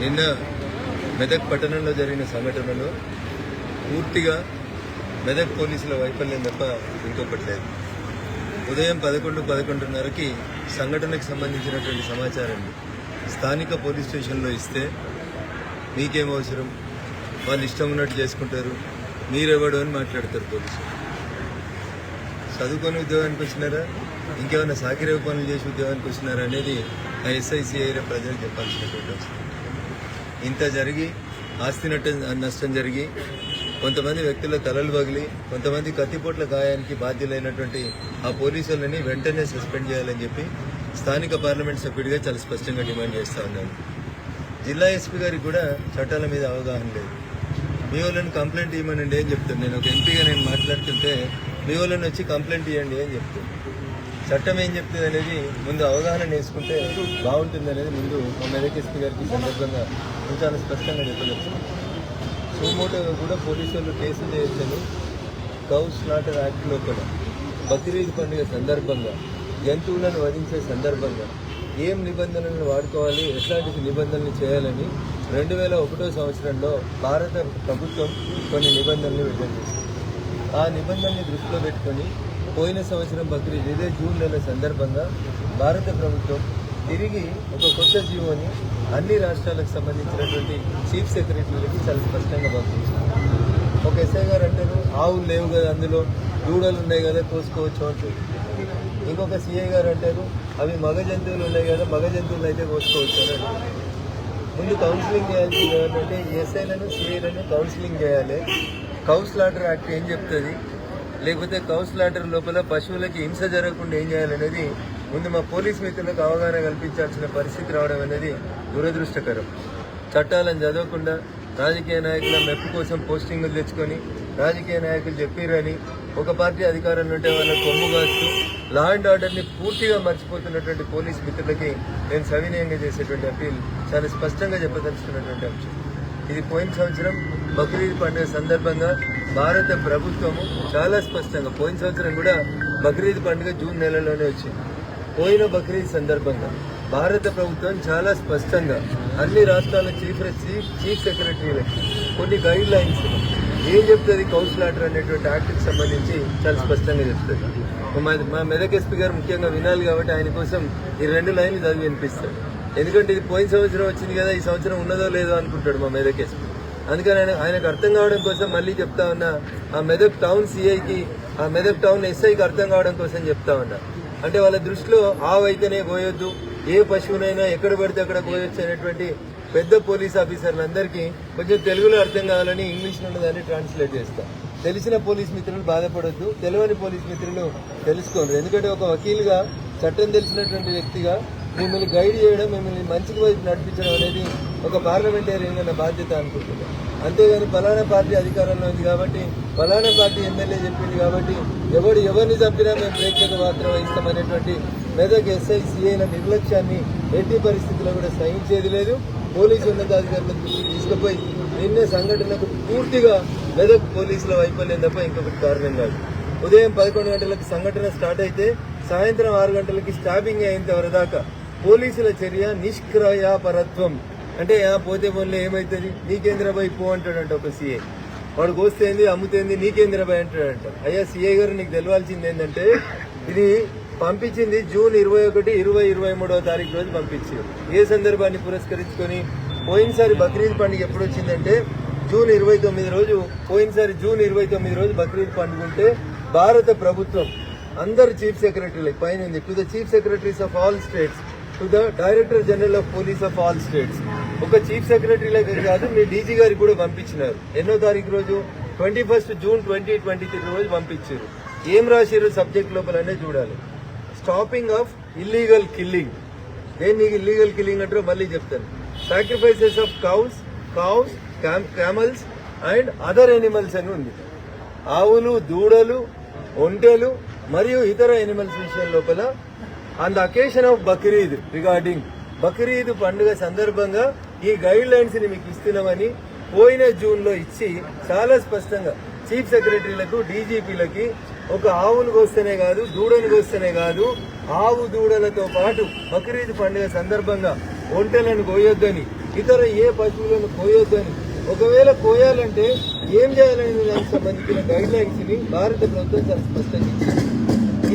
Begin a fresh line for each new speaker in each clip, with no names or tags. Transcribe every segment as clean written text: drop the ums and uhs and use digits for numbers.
నిన్న మెదక్ పట్టణంలో జరిగిన సంఘటనలో పూర్తిగా మెదక్ పోలీసుల వైఫల్యం తప్ప ఇంకొకటి లేదు. ఉదయం 11:30కి సంఘటనకు సంబంధించినటువంటి సమాచారాన్ని స్థానిక పోలీస్ స్టేషన్లో ఇస్తే మీకేం అవసరం, వాళ్ళు ఇష్టం ఉన్నట్టు చేసుకుంటారు, మీరెవడు అని మాట్లాడతారు పోలీసులు. చదువుకొని ఉద్యోగానికి వచ్చినారా, ఇంకేమైనా సాకిరేవు పనులు చేసి ఉద్యోగానికి వచ్చినారా అనేది ఆ ఎస్ఐసిఐ ప్రజలకు చెప్పాల్సినటువంటి అవసరం. ఇంత జరిగి ఆస్తి నష్టం జరిగి కొంతమంది వ్యక్తుల తలలు పగిలి కొంతమంది కత్తిపోట్ల గాయానికి బాధ్యులైనటువంటి ఆ పోలీసులని వెంటనే సస్పెండ్ చేయాలని చెప్పి స్థానిక పార్లమెంట్ సభ్యుడిగా చాలా స్పష్టంగా డిమాండ్ చేస్తూ ఉన్నాను. జిల్లా ఎస్పీ గారికి కూడా చట్టాల మీద అవగాహన లేదు. మీ వాళ్ళని కంప్లైంట్ ఇవ్వమనండి అని చెప్తాను. నేను ఒక ఎంపీగా మాట్లాడుతుంటే మీ వాళ్ళని వచ్చి కంప్లైంట్ ఇవ్వండి అని చెప్తాను. చట్టం ఏం చెప్తుంది అనేది ముందు అవగాహన నేర్చుకుంటే బాగుంటుంది అనేది ముందు మా మెదక్ ఎస్పీ గారికి సందర్భంగా చాలా స్పష్టంగా చెప్పవచ్చు. సుమోటోగా కూడా పోలీసులు కేసులు చేయొచ్చని కౌ స్లాటర్ యాక్ట్ లోపల బక్రీద్ పండుగ సందర్భంగా జంతువులను వధించే సందర్భంగా ఏం నిబంధనలను వాడుకోవాలి, ఎట్లాంటి నిబంధనలు చేయాలని 2001 సంవత్సరంలో భారత ప్రభుత్వం కొన్ని నిబంధనలు విడుదల చేసింది. ఆ నిబంధనని దృష్టిలో పెట్టుకొని పోయిన సంవత్సరం బక్రీద్ ఇదే జూన్ నెల సందర్భంగా భారత ప్రభుత్వం తిరిగి ఒక కొత్త జీవోని అన్ని రాష్ట్రాలకు సంబంధించినటువంటి చీఫ్ సెక్రటరీలకి చాలా స్పష్టంగా పంపించింది. ఒక ఎస్ఐ గారు అంటారు ఆవులు లేవు కదా, అందులో దూడలు ఉన్నాయి కదా, కోసుకోవచ్చు అంటారు. ఇంకొక సిఐ గారు అంటారు అవి మగ జంతువులు ఉన్నాయి కదా, మగ జంతువులు అయితే కోసుకోవచ్చు అని అంటారు. ముందు కౌన్సిలింగ్ చేయాల్సింది ఏంటంటే ఎస్ఐలను సిఐలను కౌన్సిలింగ్ చేయాలి. కౌ స్లాటర్ యాక్ట్ ఏం చెప్తుంది, లేకపోతే కౌ స్లాటర్ లోపల పశువులకి హింస జరగకుండా ఏం చేయాలనేది ముందు మా పోలీస్ మిత్రులకు అవగాహన కల్పించాల్సిన పరిస్థితి రావడం అనేది దురదృష్టకరం. చట్టాలను చదవకుండా రాజకీయ నాయకుల మెప్పు కోసం పోస్టింగులు తెచ్చుకొని రాజకీయ నాయకులు చెప్పిరని ఒక పార్టీ అధికారంలో ఉంటే వాళ్ళ కొమ్ము కాస్తూ లా అండ్ ఆర్డర్ని పూర్తిగా మర్చిపోతున్నటువంటి పోలీస్ మిత్రులకి నేను సవినయంగా చేసేటువంటి అప్పీల్ చాలా స్పష్టంగా చెప్పదలుచుకున్నటువంటి అంశం. ఇది పోయిన సంవత్సరం బక్రీద్ పండుగ సందర్భంగా భారత ప్రభుత్వము చాలా స్పష్టంగా, పోయిన సంవత్సరం కూడా బక్రీద్ పండుగ జూన్ నెలలోనే వచ్చింది. పోయిన బక్రీద్ సందర్భంగా భారత ప్రభుత్వం చాలా స్పష్టంగా అన్ని రాష్ట్రాల చీఫ్ సెక్రటరీలకి కొన్ని గైడ్ లైన్స్ ఏం చెప్తుంది కౌ స్లాటర్ అనేటువంటి యాక్ట్కి సంబంధించి చాలా స్పష్టంగా చెప్తుంది. మా మెదక్ ఎస్పీ గారు ముఖ్యంగా వినాలి కాబట్టి ఆయన కోసం ఈ 2 లైన్లు చదివి వినిపిస్తాడు. ఎందుకంటే ఇది పోయిన సంవత్సరం వచ్చింది కదా, ఈ సంవత్సరం ఉన్నదో లేదో అనుకుంటాడు మా మెదక్ ఎస్పీ. అందుకని ఆయనకు అర్థం కావడం కోసం మళ్ళీ చెప్తా ఉన్నా, ఆ మెదక్ టౌన్ సిఐకి ఆ మెదక్ టౌన్ ఎస్ఐకి అర్థం కావడం కోసం చెప్తా ఉన్నా. అంటే వాళ్ళ దృష్టిలో ఆవు అయితేనే కోయొద్దు, ఏ పశువునైనా ఎక్కడ పడితే అక్కడ కోయొచ్చు అనేటువంటి పెద్ద పోలీస్ ఆఫీసర్లందరికీ కొంచెం తెలుగులో అర్థం కావాలని ఇంగ్లీష్లో దాన్ని ట్రాన్స్లేట్ చేస్తా. తెలిసిన పోలీస్ మిత్రులు బాధపడొద్దు, తెలియని పోలీస్ మిత్రులు తెలుసుకోండి. ఎందుకంటే ఒక వకీలుగా చట్టం తెలిసినటువంటి వ్యక్తిగా మిమ్మల్ని గైడ్ చేయడం, మిమ్మల్ని మంచికి వైపు నడిపించడం అనేది ఒక పార్లమెంటేరియన్గా నా బాధ్యత అనుకుంటున్నాను. అంతేగాని ఫలానా పార్టీ అధికారంలో ఉంది కాబట్టి, ఫలానా పార్టీ ఎమ్మెల్యే చెప్పింది కాబట్టి ఎవరిని చంపినా మేము ప్రేక్షక పాత్ర వహిస్తామనేటువంటి మెదక్ ఎస్ఐ సిఐల నిర్లక్ష్యాన్ని ఎట్టి పరిస్థితుల్లో కూడా సహించేది లేదు. పోలీసు ఉన్నతాధికారులకు తీసుకుపోయి నిన్నే సంఘటనకు పూర్తిగా మెదక్ పోలీసుల వైఫల్యం తప్ప ఇంకొకటి కారణం కాదు. ఉదయం 11 గంటలకు సంఘటన స్టార్ట్ అయితే సాయంత్రం 6 గంటలకి స్టాపింగ్ అయ్యేంత వరదాకా పోలీసుల చర్య నిష్క్రయాపరత్వం. అంటే పోతే పోన్లే ఏమవుతుంది, నీకేంద్రబాయ్ పో అంటాడంట ఒక సీఐ. వాడు కోస్తేంది అమ్ముతేంది నీకేంద్రబాయ్ అంటాడంట. అయ్యా సీఐ గారు నీకు తెలవాల్సింది ఏంటంటే ఇది పంపించింది జూన్ 21, 20, 23వ తారీఖు రోజు పంపించారు. ఏ సందర్భాన్ని పురస్కరించుకొని పోయినసారి బక్రీద్ పండుగ ఎప్పుడు వచ్చిందంటే జూన్ 29 రోజు, పోయినసారి జూన్ 29 రోజు బక్రీద్ పండుగ ఉంటే భారత ప్రభుత్వం అందరు చీఫ్ సెక్రటరీలకు పైన to the chief secretaries of all states, to the director general of police of all states, ఒక చీఫ్ సెక్రటరీలకు కాదు మీ డీజీ గారికి కూడా పంపించినారు. ఎన్నో తారీఖు రోజు 21 జూన్ 2023 రోజు పంపించారు. ఏం రాశారు సబ్జెక్ట్ లోపలనే చూడాలి. Stopping of illegal killing. దేన్ని ఇల్లీగల్ కిల్లింగ్ అంటారో మళ్ళీ చెప్తాను. Sacrifices of cows, camels and other animals అని ఉంది. ఆవులు, దూడలు, ఒంటెలు మరియు ఇతర ఎనిమల్స్ విషయం లోపల on the occasion of Bakrid, regarding Bakrid పండుగ సందర్భంగా ఈ గైడ్ లైన్స్ ని మీకు ఇస్తున్నామని పోయిన జూన్ లో ఇచ్చి చాలా స్పష్టంగా చీఫ్ సెక్రటరీలకు, డీజీపీలకి ఒక ఆవును కోస్తేనే కాదు, దూడను కోస్తేనే కాదు, ఆవు దూడలతో పాటు బక్రీద్ పండుగ సందర్భంగా ఒంటెలను కోయొద్దని ఇతర ఏ పశువులను కోయొద్దని, ఒకవేళ కోయాలంటే ఏం చేయాలనే దానికి సంబంధించిన గైడ్ లైన్స్ ని భారత ప్రభుత్వం చాలా స్పష్టంగా ఇచ్చింది.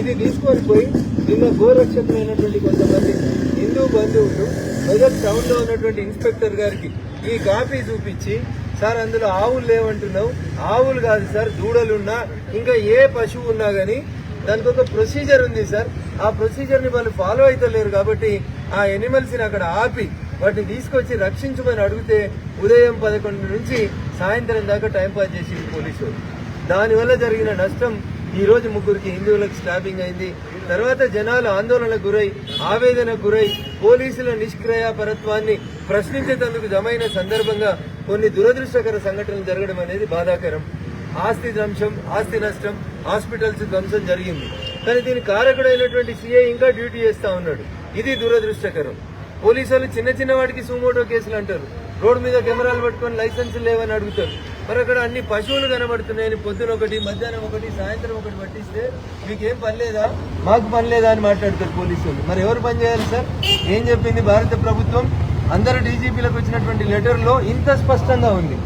ఇది తీసుకొని పోయి నిన్న గోరక్షకులైనటువంటి కొంతమంది హిందూ బంధువులు మెదక్ టౌన్ లో ఉన్నటువంటి ఇన్స్పెక్టర్ గారికి ఈ కాపీ చూపించి, సార్ అందులో ఆవులు లేవంటున్నావు, ఆవులు కాదు సార్ దూడలున్నా ఇంకా ఏ పశువు ఉన్నా గానీ దానికి ఒక ప్రొసీజర్ ఉంది సార్, ఆ ప్రొసీజర్ ని వాళ్ళు ఫాలో అయితలేరు కాబట్టి ఆ ఎనిమల్స్ ని అక్కడ ఆపి వాటిని తీసుకొచ్చి రక్షించమని అడిగితే ఉదయం 11 నుంచి సాయంత్రం దాకా టైంపాస్ చేసింది పోలీసులు. దానివల్ల జరిగిన నష్టం ఈ రోజు 3 హిందువులకు స్టాబింగ్ అయింది. తర్వాత జనాలు ఆందోళనకు గురై ఆవేదనకు గురై పోలీసుల నిష్క్రియాపరత్వాన్ని ప్రశ్నించేందుకు జమైన సందర్భంగా కొన్ని దురదృష్టకర సంఘటనలు జరగడం అనేది బాధాకరం. ఆస్తి నష్టం, హాస్పిటల్స్ ధ్వంసం జరిగింది. కానీ దీని కారకుడైనటువంటి సిఐ ఇంకా డ్యూటీ చేస్తా ఉన్నాడు. ఇది దురదృష్టకరం. పోలీసులు చిన్న వాటికి సుమోటో కేసులు అంటారు, రోడ్డు మీద కెమెరాలు పట్టుకొని లైసెన్సులు లేవని అడుగుతారు. మరి అక్కడ అన్ని పశువులు కనబడుతున్నాయని పొద్దున ఒకటి, మధ్యాహ్నం ఒకటి, సాయంత్రం ఒకటి పట్టిస్తే మీకేం పని లేదా, మాకు పని లేదా అని మాట్లాడతారు పోలీసులు. మరి ఎవరు పని చేయాలి సార్? ఏం చెప్పింది భారత ప్రభుత్వం? అందరు డీజీపీలకు వచ్చినటువంటి లెటర్లో ఇంత స్పష్టంగా ఉంది.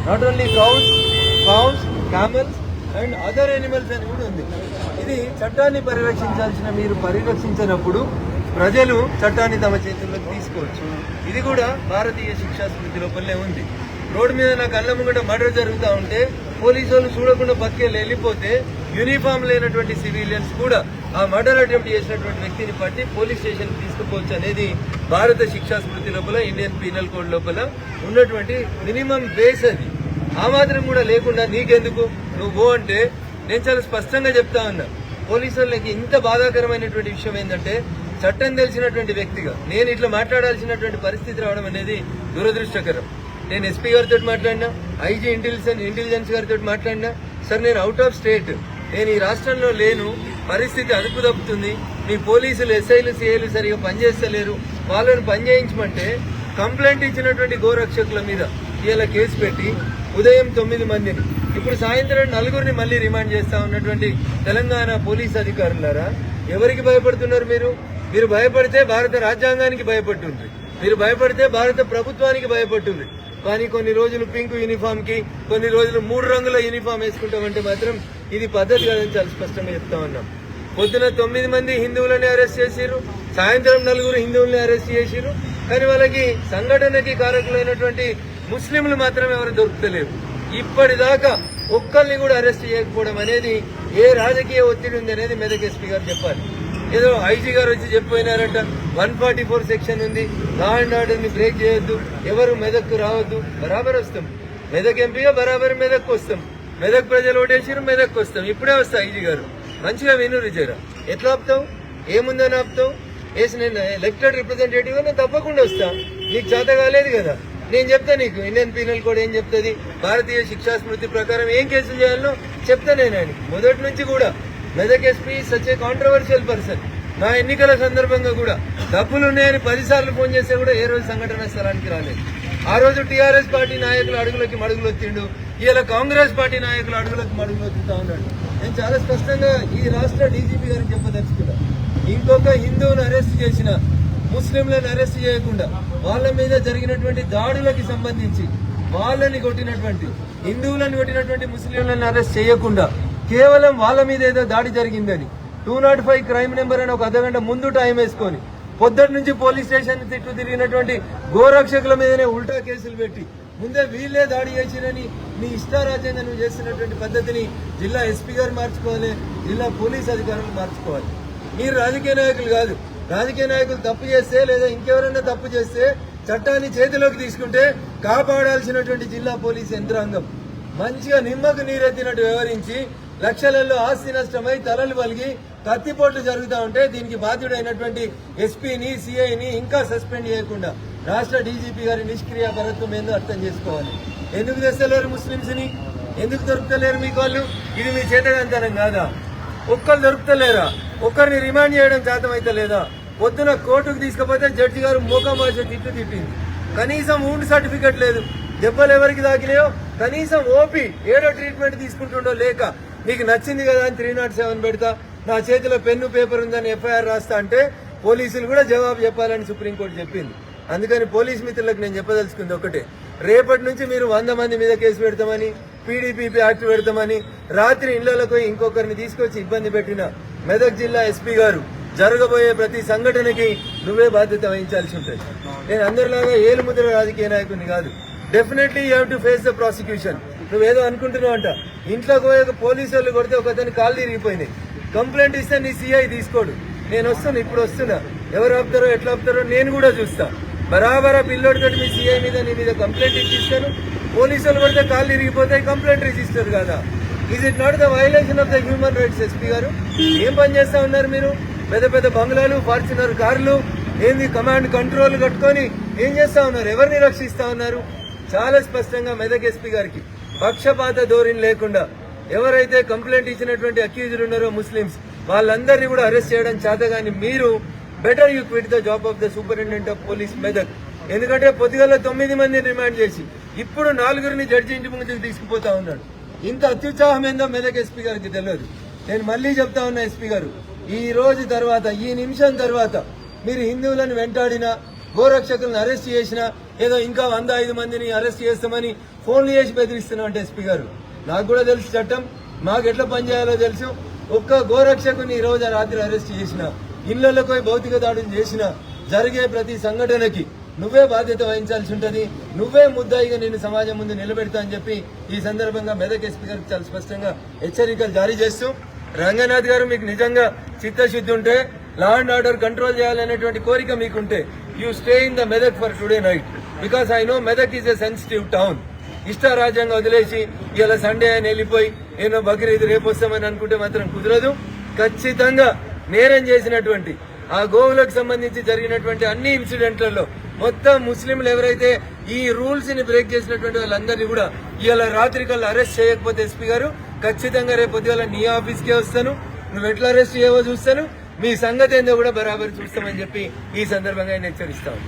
Not only cows, camels and other animals అని కూడా ఉంది. ఇది చట్టాన్ని పరిరక్షించాల్సిన మీరు పరిరక్షించినప్పుడు ప్రజలు చట్టాన్ని తమ చేతుల్లోకి తీసుకోవచ్చు. ఇది కూడా భారతీయ శిక్షా స్మృతి లోపలనే ఉంది. రోడ్డు మీద నా కళ్ళ ముంగట మర్డర్ జరుగుతూ ఉంటే పోలీసు వాళ్ళు చూడకుండా పక్కేళ్ళు వెళ్ళిపోతే యూనిఫామ్ లేనటువంటి సివిలియన్స్ కూడా ఆ మర్డర్ అటెంప్ట్ చేసినటువంటి వ్యక్తిని పట్టి పోలీస్ స్టేషన్ తీసుకుపోవచ్చు అనేది భారత శిక్షా స్మృతి లోపల, ఇండియన్ పీనల్ కోడ్ లోపల ఉన్నటువంటి మినిమం బేస్. అది ఆ మాత్రం కూడా లేకుండా నీకెందుకు నువ్వు అంటే నేను చాలా స్పష్టంగా చెప్తా ఉన్నా. పోలీసు వాళ్ళకి ఇంత బాధాకరమైనటువంటి విషయం ఏంటంటే చట్టం తెలిసినటువంటి వ్యక్తిగా నేను ఇట్లా మాట్లాడాల్సినటువంటి పరిస్థితి రావడం అనేది దురదృష్టకరం. నేను ఎస్పీ గారితో మాట్లాడినా, ఐజీ ఇంటెలిజెన్స్ గారితో మాట్లాడినా, సార్ నేను అవుట్ ఆఫ్ స్టేట్, నేను ఈ రాష్ట్రంలో లేను, పరిస్థితి అదుపు తప్పుతుంది, మీ పోలీసులు ఎస్ఐలు సిఐలు సరిగా పనిచేస్తలేరు, వాళ్ళని పనిచేయించమంటే కంప్లైంట్ ఇచ్చినటువంటి గోరక్షకుల మీద ఇలా కేసు పెట్టి ఉదయం 9 మందిని, ఇప్పుడు సాయంత్రం 4 మళ్ళీ రిమాండ్ చేస్తా ఉన్నటువంటి తెలంగాణ పోలీస్ అధికారులారా, ఎవరికి భయపడుతున్నారు మీరు? మీరు భయపడితే భారత రాజ్యాంగానికి భయపడుతుంది, మీరు భయపడితే భారత ప్రభుత్వానికి భయపడుతుంది. కానీ కొన్ని రోజులు పింక్ యూనిఫామ్ కి, కొన్ని రోజులు 3 రంగుల యూనిఫామ్ వేసుకుంటామంటే మాత్రం ఇది పద్ధతి కాదని చాలా స్పష్టంగా చెప్తా ఉన్నాం. పొద్దున 9 మంది హిందువులని అరెస్ట్ చేసిరు, సాయంత్రం 4 హిందువుల్ని అరెస్ట్ చేసిరు. కానీ వాళ్ళకి సంఘటనకి కారకులైనటువంటి ముస్లింలు మాత్రం ఎవరు దొరుకుతలేరు. ఇప్పటిదాకా ఒక్కరిని కూడా అరెస్ట్ చేయకపోవడం అనేది ఏ రాజకీయ ఒత్తిడి ఉంది అనేది మెదక్ ఎస్పీ గారు చెప్పాలి. ఏదో ఐజీ గారు వచ్చి చెప్పిపోయినారంట 144 సెక్షన్ ఉంది, లా అండ్ ఆర్డర్ ని బ్రేక్ చేయొద్దు, ఎవరు మెదక్కు రావద్దు. బరాబర్ వస్తాం, మెదక్ ఎంపీగా బరాబర్ మెదక్కు వస్తాం, మెదక్ ప్రజలు ఓటేసిరు, మెదక్కు వస్తాం. ఇప్పుడే వస్తా ఐజీ గారు, మంచిగా విను రిజరా. ఎట్లా ఆపుతావు? ఏముందని ఆపుతావు? వేసి నేను ఎలక్టెడ్ రిప్రజెంటేటివ్ నేను తప్పకుండా వస్తా. నీకు చేత కాలేదు కదా, నేను చెప్తా నీకు. ఇండియన్ పీనల్ కోడ్ ఏం చెప్తుంది, భారతీయ శిక్షా స్మృతి ప్రకారం ఏం కేసులు చేయాలో చెప్తా నేను. ఆయన మొదటి నుంచి కూడా Medak SP such a controversial person. నా ఎన్నికల సందర్భంగా కూడా డబ్బులు ఉన్నాయని 10 సార్లు ఫోన్ చేస్తే కూడా ఏ రోజు సంఘటన స్థలానికి రాలేదు. ఆ రోజు టీఆర్ఎస్ పార్టీ నాయకులు అడుగులకి మడుగులు వచ్చిండు, ఇలా కాంగ్రెస్ పార్టీ నాయకులు అడుగులకి మడుగులు వచ్చుతా ఉన్నాడు. నేను చాలా స్పష్టంగా ఈ రాష్ట్ర డీజీపీ గారికి చెప్పదలుచుకున్నా, ఇంకొక హిందువును అరెస్ట్ చేసిన, ముస్లింలను అరెస్ట్ చేయకుండా వాళ్ళ మీద జరిగినటువంటి దాడులకి సంబంధించి వాళ్ళని కొట్టినటువంటి, హిందువులను కొట్టినటువంటి ముస్లింలను అరెస్ట్ చేయకుండా కేవలం వాళ్ళ మీద ఏదో దాడి జరిగిందని 205 క్రైమ్ నెంబర్ అని ఒక అర్ధగంట ముందు టైం వేసుకొని పొద్దుటి నుంచి పోలీస్ స్టేషన్ తిట్టు తిరిగినటువంటి గోరక్షకుల మీదనే ఉల్టా కేసులు పెట్టి ముందే వీళ్ళే దాడి చేసిరని నీ ఇష్టారాజ్యంగా నువ్వు చేస్తున్నటువంటి పద్ధతిని జిల్లా ఎస్పీ గారు మార్చుకోవాలి, జిల్లా పోలీస్ అధికారులు మార్చుకోవాలి. మీరు రాజకీయ నాయకులు కాదు. రాజకీయ నాయకులు తప్పు చేస్తే లేదా ఇంకెవరైనా తప్పు చేస్తే చట్టాన్ని చేతిలోకి తీసుకుంటే కాపాడాల్సినటువంటి జిల్లా పోలీస్ యంత్రాంగం మంచిగా నిమ్మకు నీరెత్తినట్టు వ్యవహరించి లక్షలలో ఆస్తి నష్టమై తలలు పలిగి కత్తిపోట్లు జరుగుతూ ఉంటే దీనికి బాధ్యుడైనటువంటి ఎస్పీని, సిఐని ఇంకా సస్పెండ్ చేయకుండా రాష్ట్ర డీజీపీ గారి నిష్క్రియాపరత్వం ఏందో అర్థం చేసుకోవాలి. ఎందుకు తెస్తలేరు ముస్లింస్ ని? ఎందుకు దొరుకుతలేరు మీకు వాళ్ళు? ఇది మీ చేతనంతరం కాదా? ఒక్కరు దొరుకుతలేరా? ఒక్కరిని రిమాండ్ చేయడం చేతమైతే లేదా? పొద్దున కోర్టుకు తీసుకుపోతే జడ్జి గారు మోకా భాష తిట్టింది. కనీసం ఊండ్ సర్టిఫికెట్ లేదు, దెబ్బలు ఎవరికి తాకినాయో కనీసం ఓపీ ఏడో ట్రీట్మెంట్ తీసుకుంటుండో లేక నీకు నచ్చింది కదా అని 307 పెడతా, నా చేతిలో పెన్ను పేపర్ ఉందని ఎఫ్ఐఆర్ రాస్తా అంటే పోలీసులు కూడా జవాబు చెప్పాలని సుప్రీంకోర్టు చెప్పింది. అందుకని పోలీస్ మిత్రులకు నేను చెప్పదలుచుకుంది ఒకటే, రేపటి నుంచి మీరు 100 మంది మీద కేసు పెడతామని, పీడీపీపీ యాక్ట్ పెడతామని, రాత్రి ఇళ్లలోకి ఇంకొకరిని తీసుకొచ్చి ఇబ్బంది పెట్టిన మెదక్ జిల్లా ఎస్పీ గారు జరగబోయే ప్రతి సంఘటనకి నువ్వే బాధ్యత వహించాల్సి ఉంటుంది. నేను అందరిలాగా ఏలుముద్ర రాజకీయ నాయకుడిని కాదు. Definitely you have to face the prosecution. నువ్వేదో అనుకుంటున్నావు అంట, ఇంట్లోకి పోయే పోలీసు వాళ్ళు కొడితే ఒక అతని కాళ్ళు తిరిగిపోయినాయి, కంప్లైంట్ ఇస్తే నీ సిఐ తీసుకోడు. నేను వస్తున్నా, ఇప్పుడు వస్తున్నా, ఎవరు ఆపుతారో ఎట్లా ఆపుతారో నేను కూడా చూస్తా. బరాబరా పిల్లోడితో మీ సిఐ మీద నీ మీద కంప్లైంట్ ఇచ్చిస్తాను. పోలీసు వాళ్ళు కొడితే కాళ్ళు తిరిగిపోతాయి, కంప్లైంట్ రిజిస్టర్ కాదా? Is it not the violation of the human rights? SP గారు ఏం పని చేస్తా ఉన్నారు మీరు? పెద్ద పెద్ద బంగ్లాలు, ఫార్చునర్ కార్లు, ఏంది కమాండ్ కంట్రోల్ కట్టుకొని ఏం చేస్తా ఉన్నారు? ఎవరిని రక్షిస్తా ఉన్నారు? చాలా స్పష్టంగా మెదక్ ఎస్పీ గారికి పక్షపాత ధోరణి లేకుండా ఎవరైతే కంప్లైంట్ ఇచ్చినటువంటి అక్యూజ్డ్ ఉన్నారో ముస్లిమ్స్, వాళ్ళందరినీ కూడా అరెస్ట్ చేయడం చేతగాని మీరు better you quit the job of the superintendent of police Medak. ఎందుకంటే పొద్దుగల 9 మందిని రిమాండ్ చేసి ఇప్పుడు 4గురిని జడ్జి ఇంటి ముందుకు తీసుకుపోతా ఉన్నాడు. ఇంత అత్యుత్సాహం ఏందో మెదక్ ఎస్పీ గారికి తెలియదు. నేను మళ్ళీ చెప్తా ఉన్నా ఎస్పీ గారు, ఈ రోజు తర్వాత, ఈ నిమిషం తర్వాత మీరు హిందువులను వెంటాడినా, గోరక్షకులను అరెస్ట్ చేసినా, ఏదో ఇంకా 105 మందిని అరెస్ట్ చేస్తామని ఫోన్లు చేసి బెదిరిస్తున్నాం అంటే ఎస్పీ గారు, నాకు కూడా తెలుసు చట్టం, మాకు ఎట్లా పనిచేయాలో తెలుసు. ఒక్క గోరక్షకుని ఈ రోజు రాత్రి అరెస్ట్ చేసిన, ఇళ్లలో పోయి భౌతిక దాడులు చేసిన, జరిగే ప్రతి సంఘటనకి నువ్వే బాధ్యత వహించాల్సి ఉంటుంది. నువ్వే ముద్దాయిగా నేను సమాజం ముందు నిలబెడతా అని చెప్పి ఈ సందర్భంగా మెదక్ ఎస్పీ గారికి చాలా స్పష్టంగా హెచ్చరికలు జారీ చేస్తూ, రంగనాథ్ గారు మీకు నిజంగా చిత్తశుద్ధి ఉంటే, లా అండ్ ఆర్డర్ కంట్రోల్ చేయాలనేటువంటి కోరిక మీకుంటే, you stay in the Medak for today night, because I know Medak is a sensitive town. ఇష్టారాజ్యంగా వదిలేసి ఇలా సండే అని వెళ్ళిపోయి ఏనో బక్రీద్ రేపు వస్తామని అనుకుంటే మాత్రం కుదరదు. ఖచ్చితంగా నేరం చేసినటువంటి ఆ గోవులకు సంబంధించి జరిగినటువంటి అన్ని ఇన్సిడెంట్లలో మొత్తం ముస్లింలు ఎవరైతే ఈ రూల్స్ ని బ్రేక్ చేసినటువంటి వాళ్ళందరినీ కూడా ఇవాళ రాత్రి కల్లా అరెస్ట్ చేయకపోతే ఎస్పీ గారు ఖచ్చితంగా రేపు పొద్దుగాల నీ ఆఫీస్కే వస్తాను, నువ్వు ఎట్లా అరెస్ట్ చేయవో చూస్తాను, మీ సంగతి ఏందో కూడా బరాబర్ చూస్తామని చెప్పి ఈ సందర్భంగా ఆయన హెచ్చరిస్తాను.